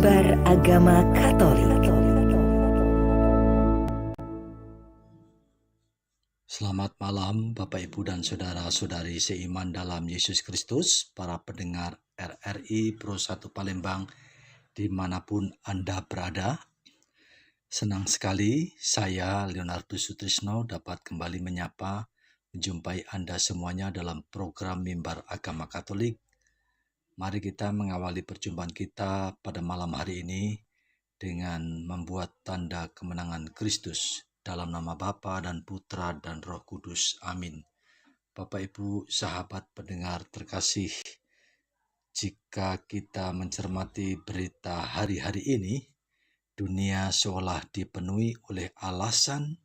Mimbar Agama Katolik. Selamat malam Bapak Ibu dan Saudara-saudari seiman dalam Yesus Kristus, para pendengar RRI Pro 1 Palembang dimanapun Anda berada. Senang sekali saya Leonardus Sutrisno dapat kembali menjumpai Anda semuanya dalam program Mimbar Agama Katolik. Mari kita mengawali perjumpaan kita pada malam hari ini dengan membuat tanda kemenangan Kristus. Dalam nama Bapa dan Putra dan Roh Kudus. Amin. Bapak Ibu sahabat pendengar terkasih, jika kita mencermati berita hari-hari ini, dunia seolah dipenuhi oleh alasan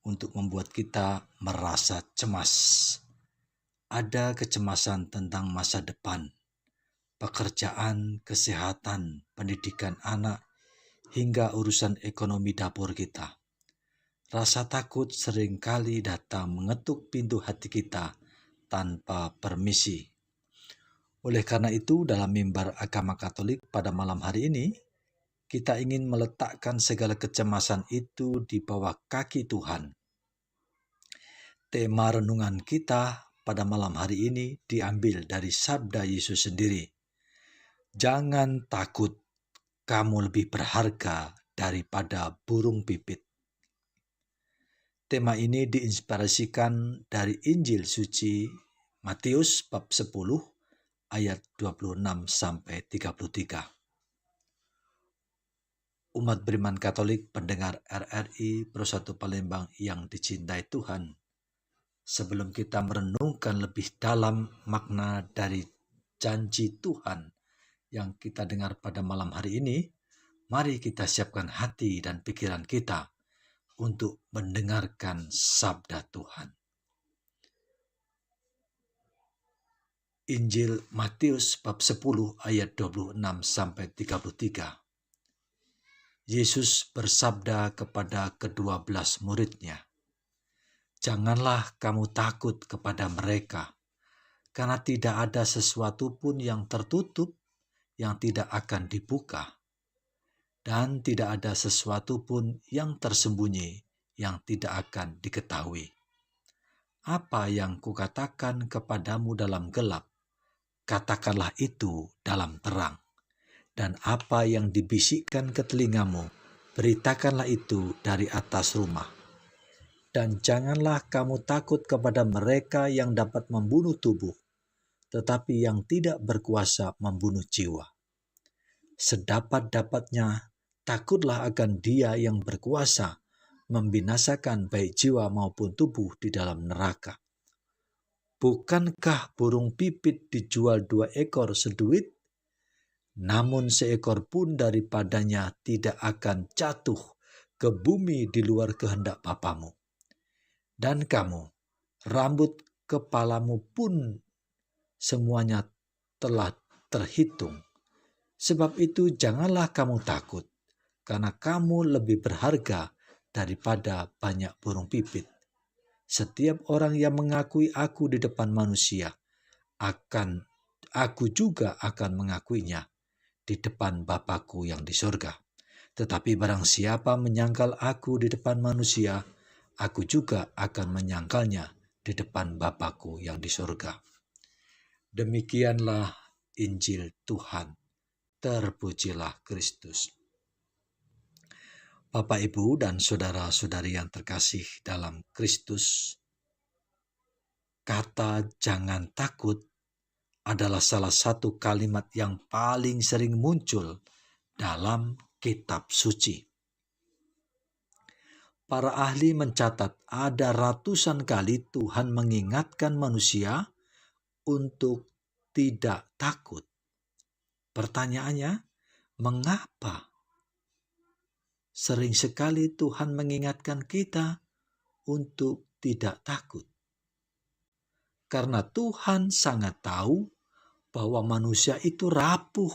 untuk membuat kita merasa cemas. Ada kecemasan tentang masa depan, pekerjaan, kesehatan, pendidikan anak, hingga urusan ekonomi dapur kita. Rasa takut seringkali datang mengetuk pintu hati kita tanpa permisi. Oleh karena itu, dalam Mimbar Agama Katolik pada malam hari ini, kita ingin meletakkan segala kecemasan itu di bawah kaki Tuhan. Tema renungan kita pada malam hari ini diambil dari sabda Yesus sendiri. Jangan takut, kamu lebih berharga daripada burung pipit. Tema ini diinspirasikan dari Injil suci Matius bab 10 ayat 26-33. Umat beriman Katolik pendengar RRI Pro 1 Palembang yang dicintai Tuhan, sebelum kita merenungkan lebih dalam makna dari janji Tuhan yang kita dengar pada malam hari ini, mari kita siapkan hati dan pikiran kita untuk mendengarkan sabda Tuhan. Injil Matius bab 10 ayat 26-33. Yesus bersabda kepada ke-12 muridnya, "Janganlah kamu takut kepada mereka, karena tidak ada sesuatu pun yang tertutup yang tidak akan dibuka, dan tidak ada sesuatu pun yang tersembunyi yang tidak akan diketahui. Apa yang kukatakan kepadamu dalam gelap, katakanlah itu dalam terang. Dan apa yang dibisikkan ke telingamu, beritakanlah itu dari atas rumah. Dan janganlah kamu takut kepada mereka yang dapat membunuh tubuh, tetapi yang tidak berkuasa membunuh jiwa. Sedapat-dapatnya, takutlah akan Dia yang berkuasa membinasakan baik jiwa maupun tubuh di dalam neraka. Bukankah burung pipit dijual 2 ekor seduit? Namun seekor pun daripadanya tidak akan jatuh ke bumi di luar kehendak Bapamu. Dan kamu, rambut kepalamu pun semuanya telah terhitung. Sebab itu janganlah kamu takut, karena kamu lebih berharga daripada banyak burung pipit. Setiap orang yang mengakui aku di depan manusia, aku juga akan mengakuinya di depan Bapa-Ku yang di surga. Tetapi barang siapa menyangkal aku di depan manusia, aku juga akan menyangkalnya di depan Bapa-Ku yang di surga." Demikianlah Injil Tuhan. Terpujilah Kristus. Bapak, Ibu, dan saudara-saudari yang terkasih dalam Kristus, kata "jangan takut" adalah salah satu kalimat yang paling sering muncul dalam kitab suci. Para ahli mencatat ada ratusan kali Tuhan mengingatkan manusia untuk tidak takut. Pertanyaannya, mengapa sering sekali Tuhan mengingatkan kita untuk tidak takut? Karena Tuhan sangat tahu bahwa manusia itu rapuh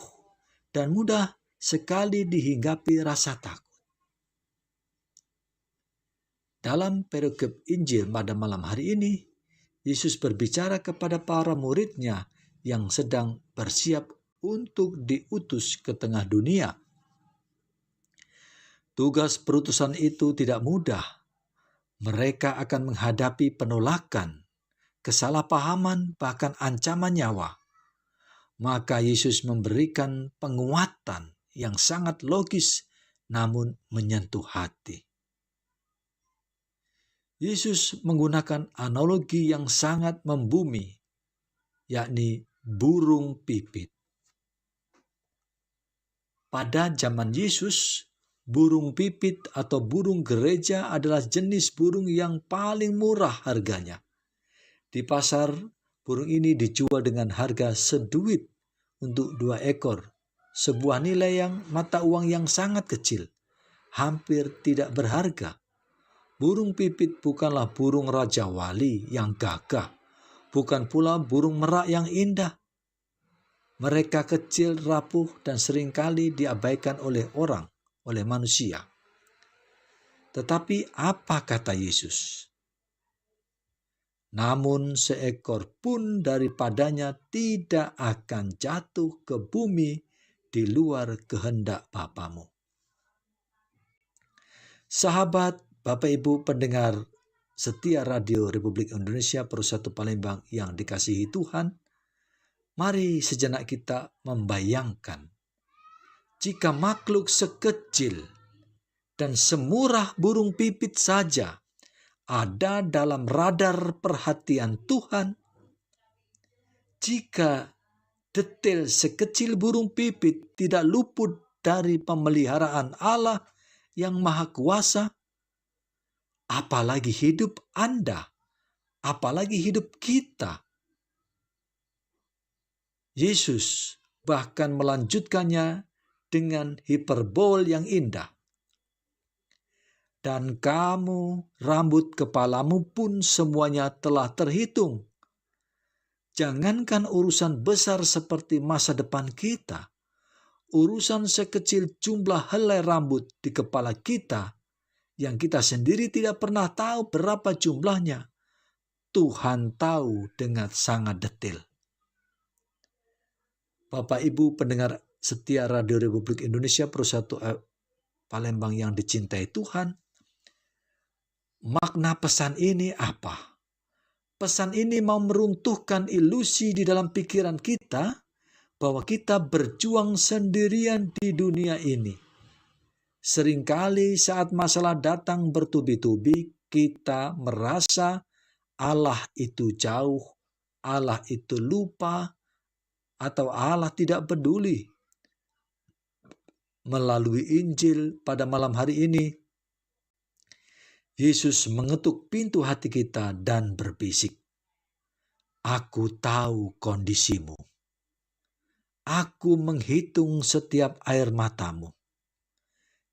dan mudah sekali dihinggapi rasa takut. Dalam perikop Injil pada malam hari ini, Yesus berbicara kepada para murid-Nya yang sedang bersiap untuk diutus ke tengah dunia. Tugas perutusan itu tidak mudah. Mereka akan menghadapi penolakan, kesalahpahaman, bahkan ancaman nyawa. Maka Yesus memberikan penguatan yang sangat logis namun menyentuh hati. Yesus menggunakan analogi yang sangat membumi, yakni burung pipit. Pada zaman Yesus, burung pipit atau burung gereja adalah jenis burung yang paling murah harganya. Di pasar, burung ini dijual dengan harga seduit untuk 2 ekor, sebuah nilai mata uang yang sangat kecil, hampir tidak berharga. Burung pipit bukanlah burung raja wali yang gagah, bukan pula burung merak yang indah. Mereka kecil, rapuh, dan seringkali diabaikan oleh manusia. Tetapi apa kata Yesus? Namun seekor pun daripadanya tidak akan jatuh ke bumi di luar kehendak Bapamu. Sahabat, Bapak Ibu pendengar setia Radio Republik Indonesia Persatu Palembang yang dikasihi Tuhan, mari sejenak kita membayangkan jika makhluk sekecil dan semurah burung pipit saja ada dalam radar perhatian Tuhan, jika detail sekecil burung pipit tidak luput dari pemeliharaan Allah yang Maha Kuasa, apalagi hidup Anda, apalagi hidup kita. Yesus bahkan melanjutkannya dengan hiperbol yang indah. Dan kamu, rambut kepalamu pun semuanya telah terhitung. Jangankan urusan besar seperti masa depan kita, urusan sekecil jumlah helai rambut di kepala kita, yang kita sendiri tidak pernah tahu berapa jumlahnya, Tuhan tahu dengan sangat detail. Bapak Ibu pendengar setia Radio Republik Indonesia Persatu Palembang yang dicintai Tuhan, makna pesan ini apa? Pesan ini mau meruntuhkan ilusi di dalam pikiran kita bahwa kita berjuang sendirian di dunia ini. Seringkali saat masalah datang bertubi-tubi, kita merasa Allah itu jauh, Allah itu lupa, atau Allah tidak peduli. Melalui Injil pada malam hari ini, Yesus mengetuk pintu hati kita dan berbisik, "Aku tahu kondisimu. Aku menghitung setiap air matamu.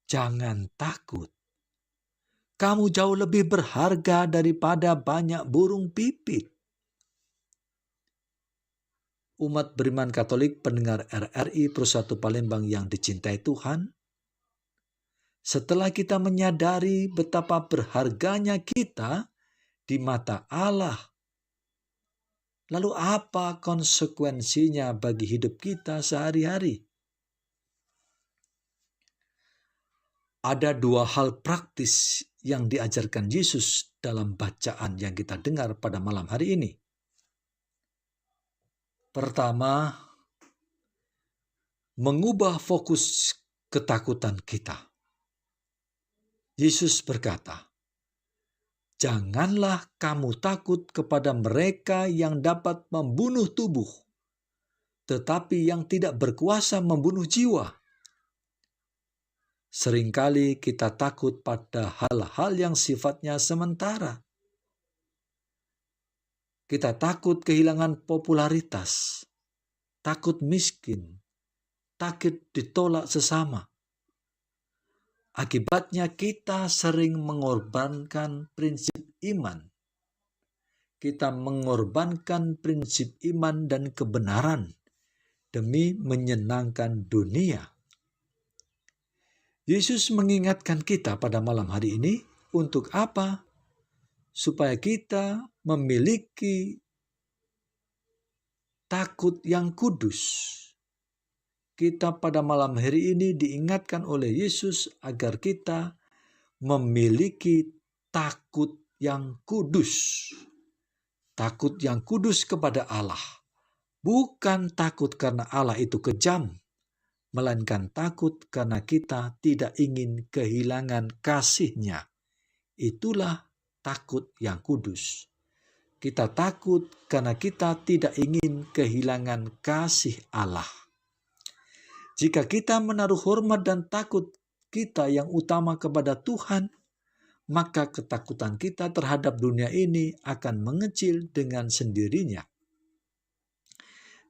Jangan takut. Kamu jauh lebih berharga daripada banyak burung pipit." Umat beriman Katolik pendengar RRI Persatu Palembang yang dicintai Tuhan, setelah kita menyadari betapa berharganya kita di mata Allah, lalu apa konsekuensinya bagi hidup kita sehari-hari? Ada 2 hal praktis yang diajarkan Yesus dalam bacaan yang kita dengar pada malam hari ini. Pertama, mengubah fokus ketakutan kita. Yesus berkata, "Janganlah kamu takut kepada mereka yang dapat membunuh tubuh, tetapi yang tidak berkuasa membunuh jiwa." Seringkali kita takut pada hal-hal yang sifatnya sementara. Kita takut kehilangan popularitas, takut miskin, takut ditolak sesama. Akibatnya kita sering mengorbankan prinsip iman. Kita mengorbankan prinsip iman dan kebenaran demi menyenangkan dunia. Yesus mengingatkan kita pada malam hari ini untuk apa? Supaya kita memiliki takut yang kudus. kita pada malam hari ini diingatkan oleh Yesus agar kita memiliki takut yang kudus. Takut yang kudus kepada Allah. Bukan takut karena Allah itu kejam, melainkan takut karena kita tidak ingin kehilangan kasih-Nya. Itulah takut yang kudus. Kita takut karena kita tidak ingin kehilangan kasih Allah. Jika kita menaruh hormat dan takut kita yang utama kepada Tuhan, maka ketakutan kita terhadap dunia ini akan mengecil dengan sendirinya.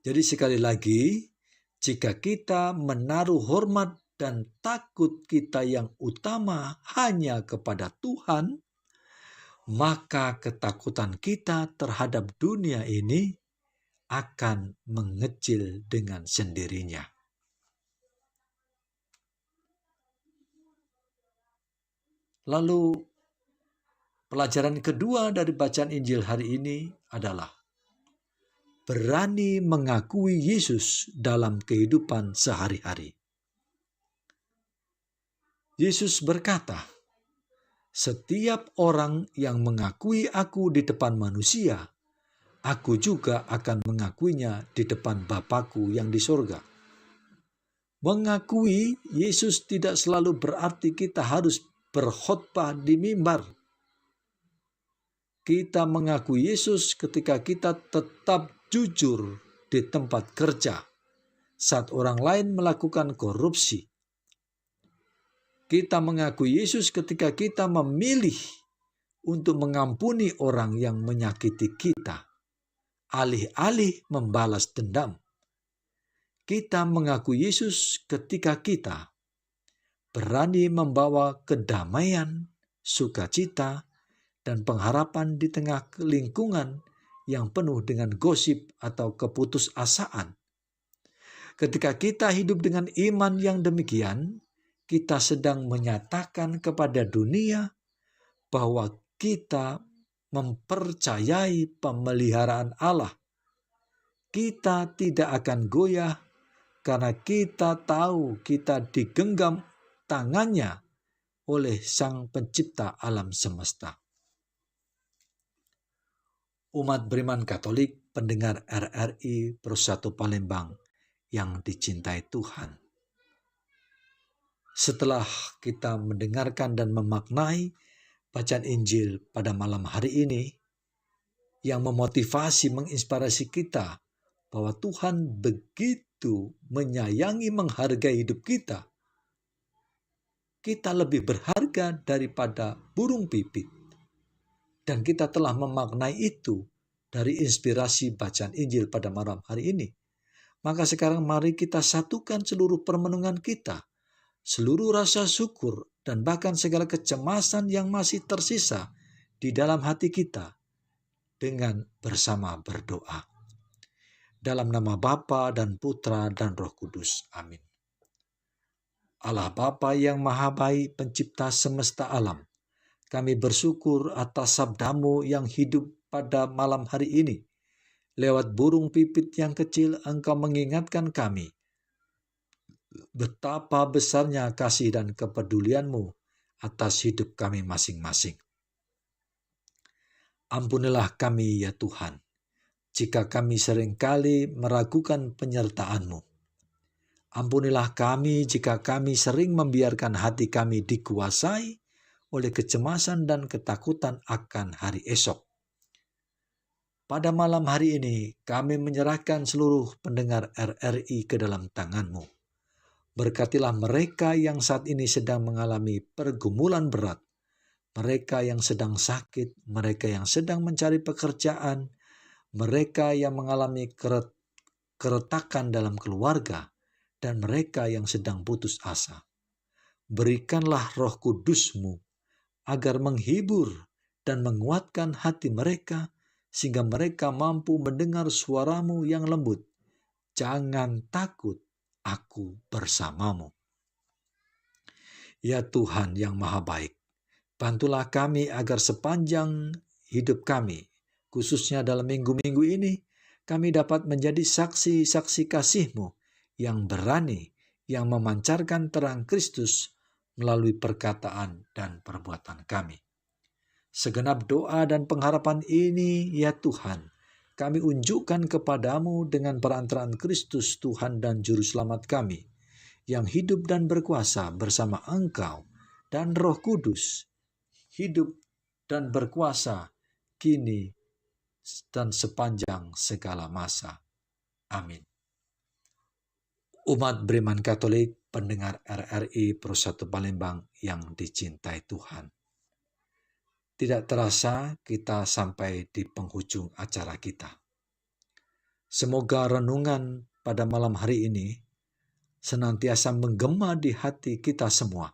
Jadi sekali lagi, jika kita menaruh hormat dan takut kita yang utama hanya kepada Tuhan, maka ketakutan kita terhadap dunia ini akan mengecil dengan sendirinya. Lalu pelajaran kedua dari bacaan Injil hari ini adalah berani mengakui Yesus dalam kehidupan sehari-hari. Yesus berkata, "Setiap orang yang mengakui aku di depan manusia, aku juga akan mengakuinya di depan Bapa-Ku yang di sorga." Mengakui Yesus tidak selalu berarti kita harus berkhotbah di mimbar. Kita mengakui Yesus ketika kita tetap jujur di tempat kerja saat orang lain melakukan korupsi. Kita mengakui Yesus ketika kita memilih untuk mengampuni orang yang menyakiti kita, alih-alih membalas dendam. Kita mengakui Yesus ketika kita berani membawa kedamaian, sukacita, dan pengharapan di tengah lingkungan yang penuh dengan gosip atau keputusasaan. Ketika kita hidup dengan iman yang demikian, kita sedang menyatakan kepada dunia bahwa kita mempercayai pemeliharaan Allah. Kita tidak akan goyah karena kita tahu kita digenggam tangannya oleh Sang Pencipta alam semesta. Umat beriman Katolik, pendengar RRI Pro1 Palembang yang dicintai Tuhan. Setelah kita mendengarkan dan memaknai bacaan Injil pada malam hari ini, yang memotivasi, menginspirasi kita bahwa Tuhan begitu menyayangi, menghargai hidup kita. Kita lebih berharga daripada burung pipit. Dan kita telah memaknai itu dari inspirasi bacaan Injil pada malam hari ini. Maka sekarang mari kita satukan seluruh permenungan kita, seluruh rasa syukur, dan bahkan segala kecemasan yang masih tersisa di dalam hati kita dengan bersama berdoa. Dalam nama Bapa dan Putra dan Roh Kudus. Amin. Allah Bapa yang Maha Baik, Pencipta semesta alam, kami bersyukur atas sabda-Mu yang hidup pada malam hari ini. Lewat burung pipit yang kecil, Engkau mengingatkan kami betapa besarnya kasih dan kepedulian-Mu atas hidup kami masing-masing. Ampunilah kami ya Tuhan, jika kami seringkali meragukan penyertaan-Mu. Ampunilah kami jika kami sering membiarkan hati kami dikuasai oleh kecemasan dan ketakutan akan hari esok. Pada malam hari ini, kami menyerahkan seluruh pendengar RRI ke dalam tangan-Mu. Berkatilah mereka yang saat ini sedang mengalami pergumulan berat, mereka yang sedang sakit, mereka yang sedang mencari pekerjaan, mereka yang mengalami keretakan dalam keluarga, dan mereka yang sedang putus asa. Berikanlah Roh Kudus-Mu agar menghibur dan menguatkan hati mereka, sehingga mereka mampu mendengar suara-Mu yang lembut. Jangan takut, aku bersamamu. Ya Tuhan yang Maha Baik, bantulah kami agar sepanjang hidup kami, khususnya dalam minggu-minggu ini, kami dapat menjadi saksi-saksi kasih-Mu yang berani, yang memancarkan terang Kristus melalui perkataan dan perbuatan kami. Segenap doa dan pengharapan ini, ya Tuhan, kami unjukkan kepadamu dengan perantaraan Kristus Tuhan dan Juru Selamat kami, yang hidup dan berkuasa bersama Engkau dan Roh Kudus, hidup dan berkuasa kini dan sepanjang segala masa. Amin. Umat beriman Katolik, pendengar RRI Pro 1 Palembang yang dicintai Tuhan. Tidak terasa kita sampai di penghujung acara kita. Semoga renungan pada malam hari ini senantiasa menggema di hati kita semua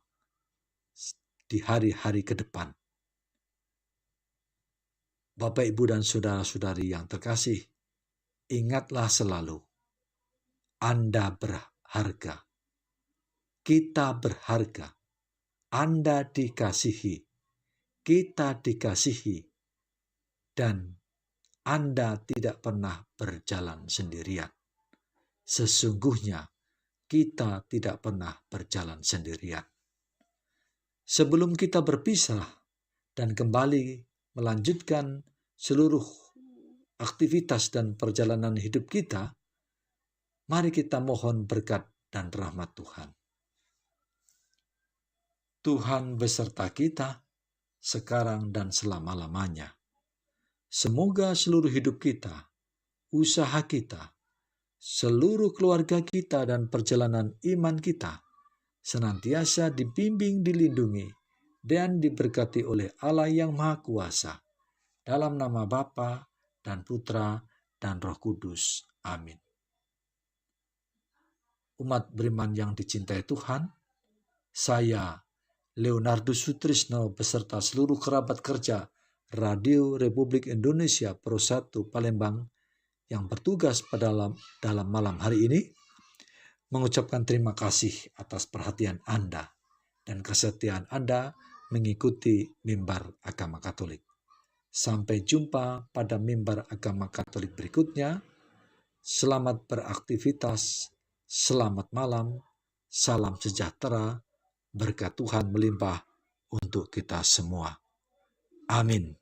di hari-hari ke depan. Bapak, Ibu, dan saudara-saudari yang terkasih, ingatlah selalu, Anda berharga, kita berharga, Anda dikasihi, kita dikasihi, dan Anda tidak pernah berjalan sendirian. Sesungguhnya kita tidak pernah berjalan sendirian. Sebelum kita berpisah dan kembali melanjutkan seluruh aktivitas dan perjalanan hidup kita, mari kita mohon berkat dan rahmat Tuhan. Tuhan beserta kita sekarang dan selama-lamanya. Semoga seluruh hidup kita, usaha kita, seluruh keluarga kita dan perjalanan iman kita senantiasa dibimbing, dilindungi, dan diberkati oleh Allah yang Maha Kuasa. Dalam nama Bapa dan Putra dan Roh Kudus. Amin. Umat beriman yang dicintai Tuhan, saya Leonardus Sutrisno beserta seluruh kerabat kerja Radio Republik Indonesia Pro 1 Palembang yang bertugas dalam malam hari ini mengucapkan terima kasih atas perhatian Anda dan kesetiaan Anda mengikuti mimbar agama Katolik. Sampai jumpa pada mimbar agama Katolik berikutnya. Selamat beraktivitas, selamat malam, salam sejahtera, berkat Tuhan melimpah untuk kita semua. Amin.